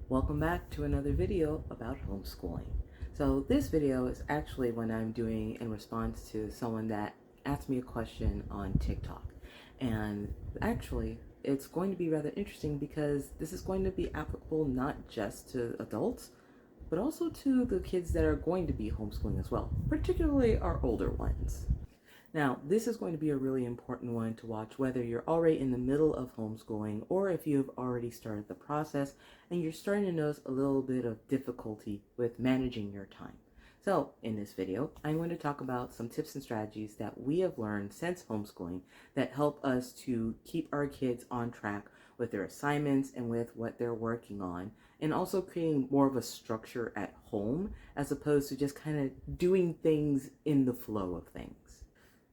Welcome back to another video about homeschooling. So this video is actually one I'm doing in response to someone that asked me a question on TikTok. And actually, it's going to be rather interesting because this is going to be applicable not just to adults, but also to the kids that are going to be homeschooling as well, particularly our older ones. Now, this is going to be a really important one to watch whether you're already in the middle of homeschooling or if you've already started the process and you're starting to notice a little bit of difficulty with managing your time. So, in this video, I'm going to talk about some tips and strategies that we have learned since homeschooling that help us to keep our kids on track with their assignments and with what they're working on, and also creating more of a structure at home as opposed to just kind of doing things in the flow of things.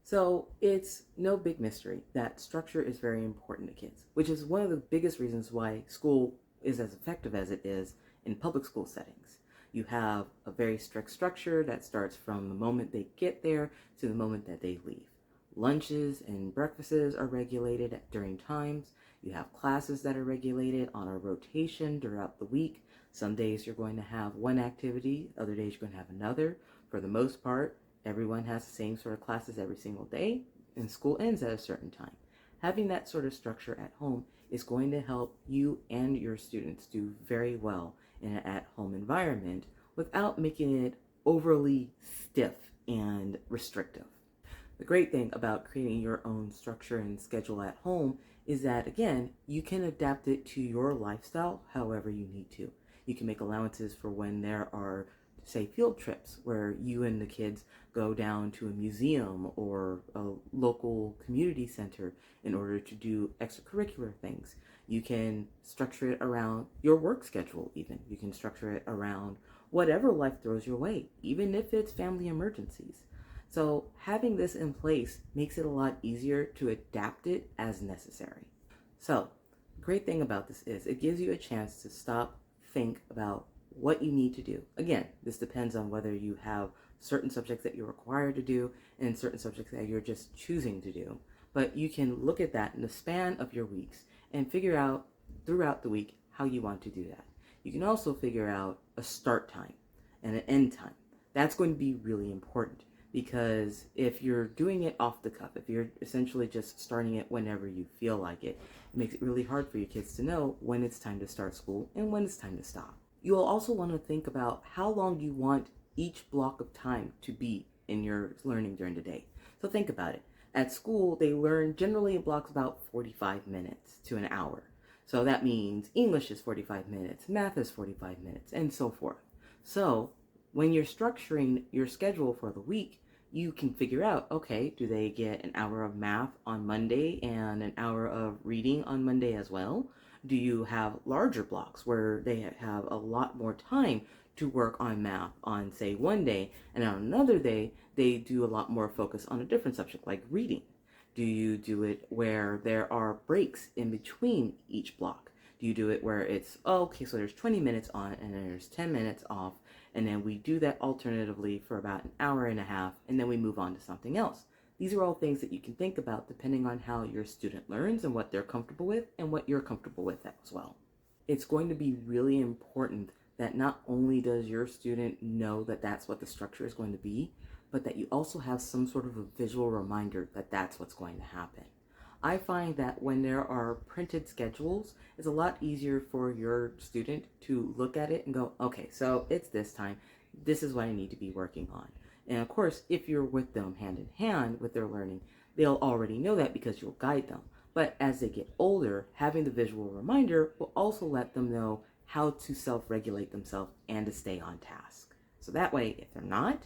So it's no big mystery that structure is very important to kids, which is one of the biggest reasons why school is as effective as it is in public school settings. You have a very strict structure that starts from the moment they get there to the moment that they leave. Lunches and breakfasts are regulated during times. You have classes that are regulated on a rotation throughout the week. Some days you're going to have one activity, other days you're going to have another. For the most part, everyone has the same sort of classes every single day, and school ends at a certain time. Having that sort of structure at home is going to help you and your students do very well in an at-home environment without making it overly stiff and restrictive. The great thing about creating your own structure and schedule at home is that, again, you can adapt it to your lifestyle however you need to. You can make allowances for when there are, say, field trips where you and the kids go down to a museum or a local community center in order to do extracurricular things. You can structure it around your work schedule even. You can structure it around whatever life throws your way, even if it's family emergencies. So having this in place makes it a lot easier to adapt it as necessary. So the great thing about this is it gives you a chance to stop, think about what you need to do. Again, this depends on whether you have certain subjects that you're required to do and certain subjects that you're just choosing to do. But you can look at that in the span of your weeks and figure out throughout the week how you want to do that. You can also figure out a start time and an end time. That's going to be really important because if you're doing it off the cuff, if you're essentially just starting it whenever you feel like it makes it really hard for your kids to know when it's time to start school and when it's time to stop. You'll also want to think about how long you want each block of time to be in your learning during the day. So think about it. At school, they learn generally in blocks about 45 minutes to an hour. So that means English is 45 minutes, math is 45 minutes, and so forth. So when you're structuring your schedule for the week, you can figure out, okay, do they get an hour of math on Monday and an hour of reading on Monday as well? Do you have larger blocks where they have a lot more time to work on math on, say, one day, and on another day, they do a lot more focus on a different subject like reading? Do you do it where there are breaks in between each block? Do you do it where it's, oh, okay, so there's 20 minutes on and then there's 10 minutes off, and then we do that alternatively for about an hour and a half, and then we move on to something else? These are all things that you can think about depending on how your student learns and what they're comfortable with and what you're comfortable with as well. It's going to be really important that not only does your student know that that's what the structure is going to be, but that you also have some sort of a visual reminder that that's what's going to happen. I find that when there are printed schedules, it's a lot easier for your student to look at it and go, okay, so it's this time. This is what I need to be working on. And of course, if you're with them hand in hand with their learning, they'll already know that because you'll guide them. But as they get older, having the visual reminder will also let them know how to self-regulate themselves and to stay on task. So that way, if they're not,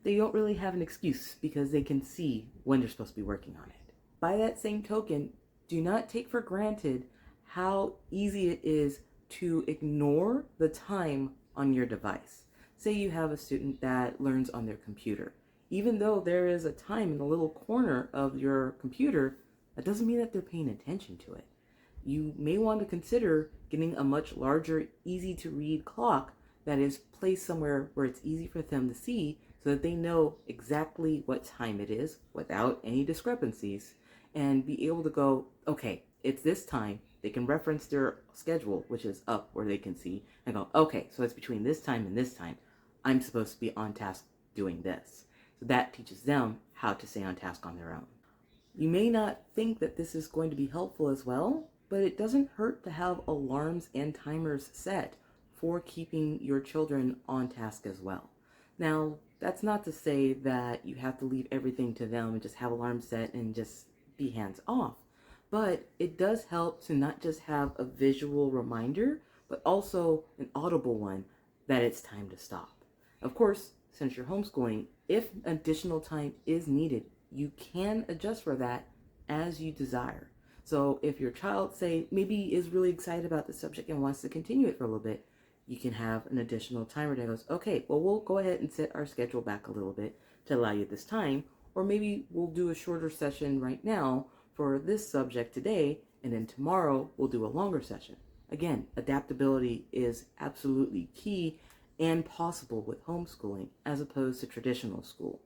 they don't really have an excuse because they can see when they're supposed to be working on it. By that same token, do not take for granted how easy it is to ignore the time on your device. Say you have a student that learns on their computer. Even though there is a time in the little corner of your computer, that doesn't mean that they're paying attention to it. You may want to consider getting a much larger, easy to read clock that is placed somewhere where it's easy for them to see so that they know exactly what time it is without any discrepancies and be able to go, okay, it's this time. They can reference their schedule, which is up where they can see, and go, okay, so it's between this time and this time. I'm supposed to be on task doing this. So that teaches them how to stay on task on their own. You may not think that this is going to be helpful as well, but it doesn't hurt to have alarms and timers set for keeping your children on task as well. Now, that's not to say that you have to leave everything to them and just have alarms set and just be hands off, but it does help to not just have a visual reminder, but also an audible one that it's time to stop. Of course, since you're homeschooling, if additional time is needed, you can adjust for that as you desire. So if your child, say, maybe is really excited about the subject and wants to continue it for a little bit, you can have an additional timer that goes, okay, well, we'll go ahead and set our schedule back a little bit to allow you this time. Or maybe we'll do a shorter session right now for this subject today, and then tomorrow we'll do a longer session. Again, adaptability is absolutely key and possible with homeschooling as opposed to traditional school.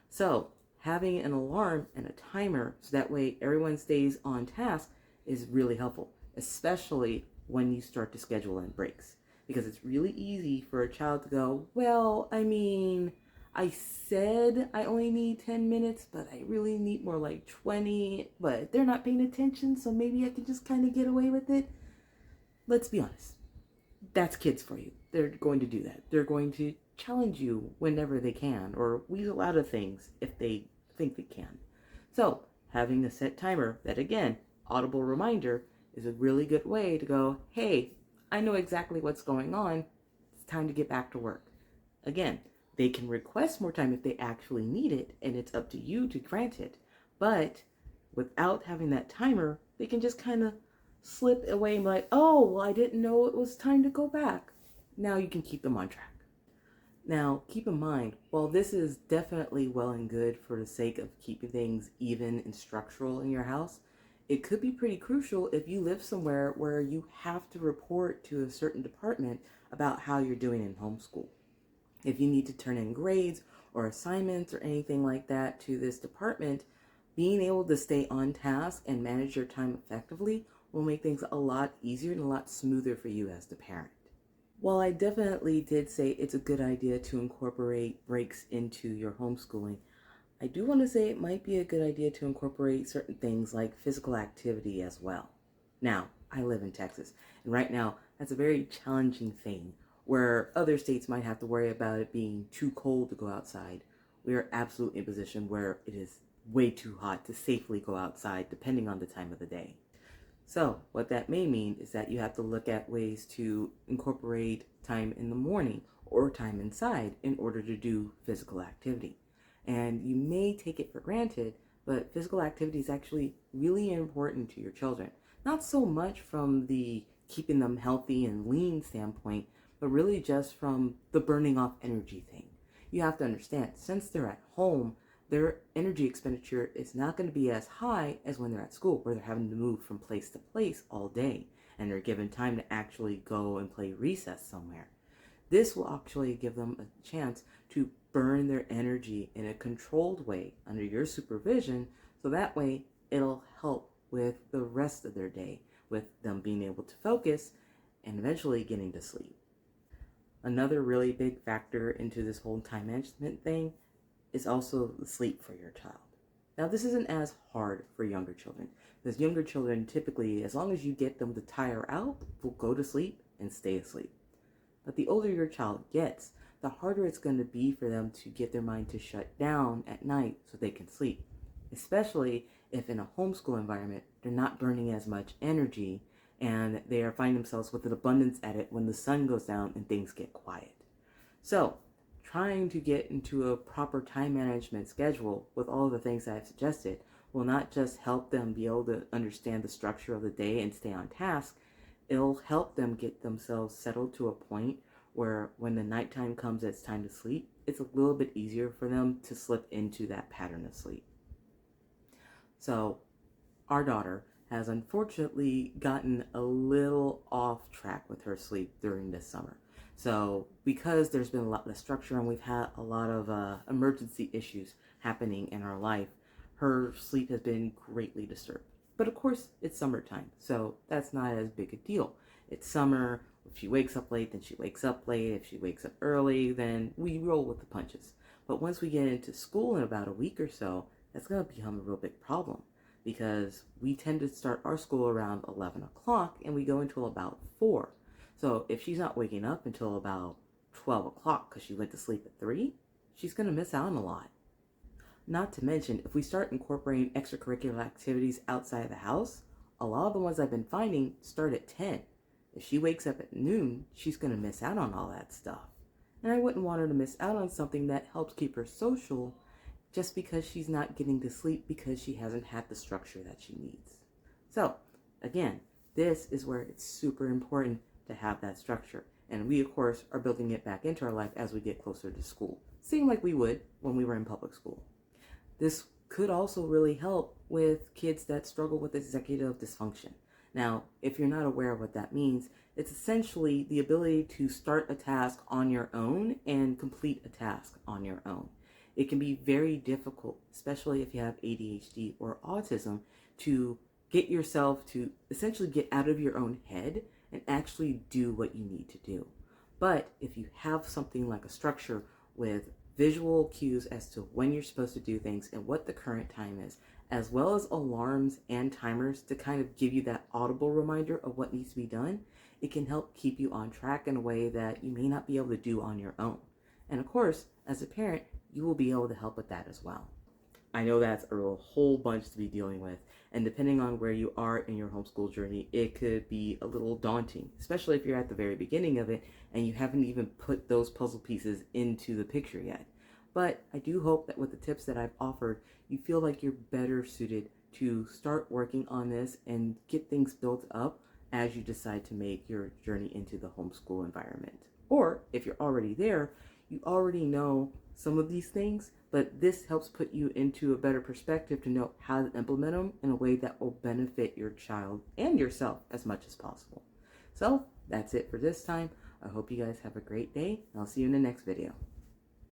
So having an alarm and a timer so that way everyone stays on task is really helpful, especially when you start to schedule in breaks. Because it's really easy for a child to go, well, I mean, I said I only need 10 minutes, but I really need more like 20, but they're not paying attention, so maybe I can just kind of get away with it. Let's be honest. That's kids for you. They're going to do that. They're going to challenge you whenever they can, or weasel out of things if they think they can. So having a set timer that, again, audible reminder, is a really good way to go, hey, I know exactly what's going on. It's time to get back to work. Again, they can request more time if they actually need it, and it's up to you to grant it. But without having that timer, they can just kind of slip away and be like, oh, well, I didn't know it was time to go back. Now you can keep them on track. Now, keep in mind, while this is definitely well and good for the sake of keeping things even and structural in your house, it could be pretty crucial if you live somewhere where you have to report to a certain department about how you're doing in homeschool. If you need to turn in grades or assignments or anything like that to this department, being able to stay on task and manage your time effectively will make things a lot easier and a lot smoother for you as the parent. While I definitely did say it's a good idea to incorporate breaks into your homeschooling, I do want to say it might be a good idea to incorporate certain things like physical activity as well. Now, I live in Texas, and right now that's a very challenging thing where other states might have to worry about it being too cold to go outside. We are absolutely in a position where it is way too hot to safely go outside depending on the time of the day. So what that may mean is that you have to look at ways to incorporate time in the morning or time inside in order to do physical activity. And you may take it for granted, but physical activity is actually really important to your children. Not so much from the keeping them healthy and lean standpoint, but really just from the burning off energy thing. You have to understand, since they're at home, their energy expenditure is not going to be as high as when they're at school, where they're having to move from place to place all day, and they're given time to actually go and play recess somewhere. This will actually give them a chance to burn their energy in a controlled way under your supervision, so that way it'll help with the rest of their day, with them being able to focus and eventually getting to sleep. Another really big factor into this whole time management thing is also the sleep for your child. Now, this isn't as hard for younger children, because younger children typically, as long as you get them to tire out, will go to sleep and stay asleep. But the older your child gets, the harder it's going to be for them to get their mind to shut down at night so they can sleep, especially if in a homeschool environment, they're not burning as much energy and they are finding themselves with an abundance at it when the sun goes down and things get quiet. So, trying to get into a proper time management schedule with all the things that I've suggested will not just help them be able to understand the structure of the day and stay on task, it'll help them get themselves settled to a point where when the nighttime comes, it's time to sleep, it's a little bit easier for them to slip into that pattern of sleep. So our daughter has unfortunately gotten a little off track with her sleep during this summer. So because there's been a lot less structure and we've had a lot of emergency issues happening in our life, her sleep has been greatly disturbed. But of course, it's summertime, so that's not as big a deal. It's summer. If she wakes up late, then she wakes up late. If she wakes up early, then we roll with the punches. But once we get into school in about a week or so, that's going to become a real big problem because we tend to start our school around 11 o'clock and we go until about 4. So if she's not waking up until about 12 o'clock because she went to sleep at 3, she's going to miss out on a lot. Not to mention, if we start incorporating extracurricular activities outside the house, a lot of the ones I've been finding start at 10. If she wakes up at noon, she's going to miss out on all that stuff. And I wouldn't want her to miss out on something that helps keep her social just because she's not getting to sleep because she hasn't had the structure that she needs. So, again, this is where it's super important to have that structure. And we, of course, are building it back into our life as we get closer to school, same like we would when we were in public school. This could also really help with kids that struggle with executive dysfunction. Now, if you're not aware of what that means, it's essentially the ability to start a task on your own and complete a task on your own. It can be very difficult, especially if you have ADHD or autism, to get yourself to essentially get out of your own head and actually do what you need to do. But if you have something like a structure with visual cues as to when you're supposed to do things and what the current time is, as well as alarms and timers to kind of give you that audible reminder of what needs to be done, it can help keep you on track in a way that you may not be able to do on your own. And of course, as a parent, you will be able to help with that as well. I know that's a whole bunch to be dealing with, and depending on where you are in your homeschool journey, it could be a little daunting, especially if you're at the very beginning of it and you haven't even put those puzzle pieces into the picture yet. But I do hope that with the tips that I've offered, you feel like you're better suited to start working on this and get things built up as you decide to make your journey into the homeschool environment. Or if you're already there, you already know some of these things, but this helps put you into a better perspective to know how to implement them in a way that will benefit your child and yourself as much as possible. So that's it for this time. I hope you guys have a great day, and I'll see you in the next video.